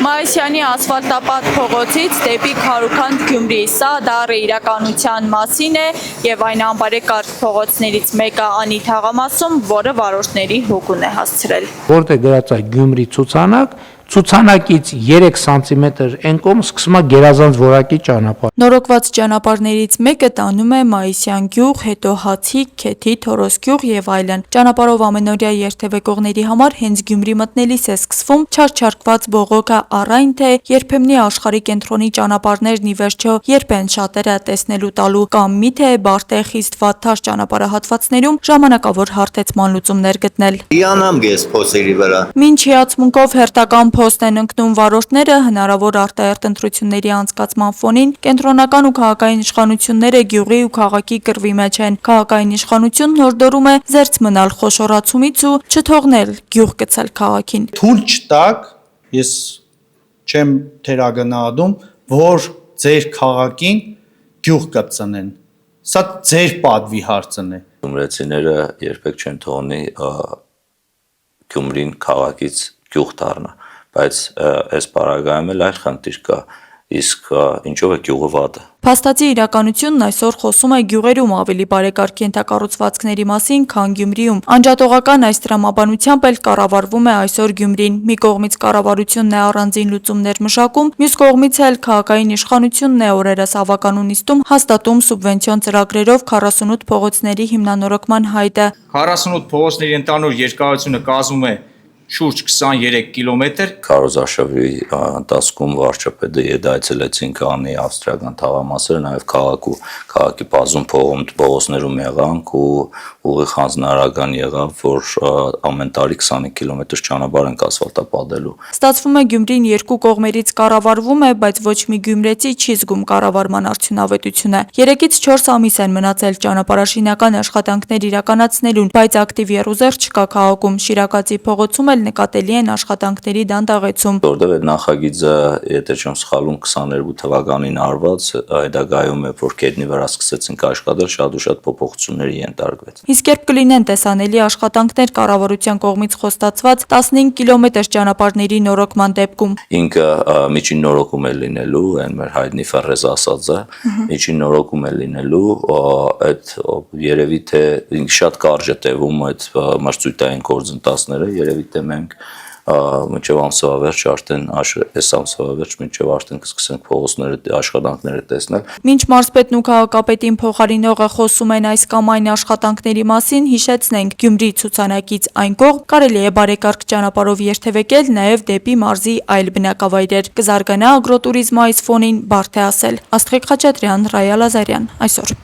Մայիսյանի ասֆալտապատ փողոցից դեպի Քարուքանդ Գյումրի, սա դառը իրականության մասին է և այն անբարեկարգ փողոցներից մեկը Անի թաղամասում, որը վարորդների հոգուն է հասցրել։ Որտեղ գրած է Գյումրի ցուցանակ, ցուցանակից 3 սանտիմետր են կողմ սկսում է գերազանց որակի ճանապարհ։ Նորոգված ճանապարհներից մեկը տանում է Մայիսյան գյուղ, հետո Հացիկ, Քեթի, Թորոս գյուղ եւ այլն։ Ճանապարհով ամենօրյա երթևեկողների համար հենց Գյումրի մտնելիս է սկսվում չարչարկված բողոքը առայն թե երբեմնի աշխարհի կենտրոնի ճանապարհներն ի վերջո երբ են շատերը տեսնելու տալու կամ միթե բարդ է խիստ վատթար ճանապարհահատվածներում ժամանակավոր հարթեցման լուծումներ գտնել։ Իանամ ես փոսերի վրա։ Մինչ հիացմունքով հերթական փոստ են ընկնում վարորդները, հնարավոր արտահերթ ընտրությունների անցկացման ֆոնին կենտրոնական ու քաղաքային իշխանությունները գյուղի ու քաղաքի կռվի մեջ են։ Քաղաքային իշխանությունն հորդորում է զերծ մնալ խոշորացումից ու չթողնել գյուղ գցել քաղաքին։ Թույլ չտաք, ես չեմ թերագնահատում, որ ձեր քաղաքին գյուղ կծնեն։ Սա ձեր պատվի հարցն է։ Գյումրեցիները երբեք չեն թողնի Գյումրին քաղաքից գյուղ դառնա, բայց այս պարագայում էլ այլ խնդիր կա, իսկ ինչով է գյուղը վատը։ Փաստացի իրականությունն այսօր խոսում է գյուղերում ավելի բարեկարգ ենթակառուցվածքների մասին, քան Գյումրիում։ Անջատողական այս տրամաբանությամբ էլ կառավարվում է այսօր Գյումրին։ Մի կողմից կառավարությունն է առանձին լուծումներ մշակում, մյուս կողմից էլ քաղաքային իշխանությունն է օրերս ավականու նիստում հաստատում սուբվենցիոն ծրագրերով 48 փողոցների հիմնանորոգման հայտը։ 48 փողոցների ընդհանուր երկարությունը կազմում է շուրջ 23 կիլոմետր։ Քարոզարշավի ընթացքում վարչապետը այցելեցինք Անի ավստրիական թաղամասերը, նաև քաղաքի բազում փողոցներում եղանք ու ուղիղ հանձնարարական եղավ, որ ամեն տարի 25 կիլոմետր ճանապարհ ենք ասֆալտապատելու։ Ստացվում է Գյումրին երկու կողմերից կառավարվում է, բայց ոչ մի գյումրեցի չի զգում կառավարման արդյունավետությունը։ 3-ից 4 ամիս են մնացել ճանապարհաշինական աշխատանքներ իրականացնելուն, բայց ակտիվ եռուզեռ չկա քաղաքում։ Շիրակացի փողոցում նկատելի են աշխատանքների դանդաղեցում։ Որտեղ այդ նախագիծը, եթե չեմ սխալվում, 22 թվականին արված, հետագայում է, որ գետնի վրա սկսեցինք աշխատել, շատ ու շատ փոփոխությունների ենթարկվեց։ Իսկ երբ կլինեն տեսանելի աշխատանքներ կառավարության կողմից խոստացված 15 կիլոմետր ճանապարհների նորոգման դեպքում։ Ինքը միջին նորոգում է լինելու, այն մեր հայտնի Ֆերեզ ասածը, միջին նորոգում է լինելու, այդ երևի թե շատ կարճ է տևում այդ մրցույթային գործընթացները, երևի թե մենք մինչև ամսվա վերջ արդեն այս ամսվա վերջ մինչև արդեն կսկսենք փողոցները աշխատանքները տեսնել։ Մինչ մարզպետն ու քաղաքապետին փոխարինողը խոսում են այս կամ այն աշխատանքների մասին, հիշեցնենք Գյումրի ցուցանակից այն կողմ կարելի է բարեկարգ ճանապարհով երթևեկել նաև դեպի մարզի այլ բնակավայրեր։ Կզարգանա ագրոտուրիզմը այս ֆոնին բարդ է ասել։ Աստղիկ Խաչատրյան, Ռայա Լազարյան, այսօր։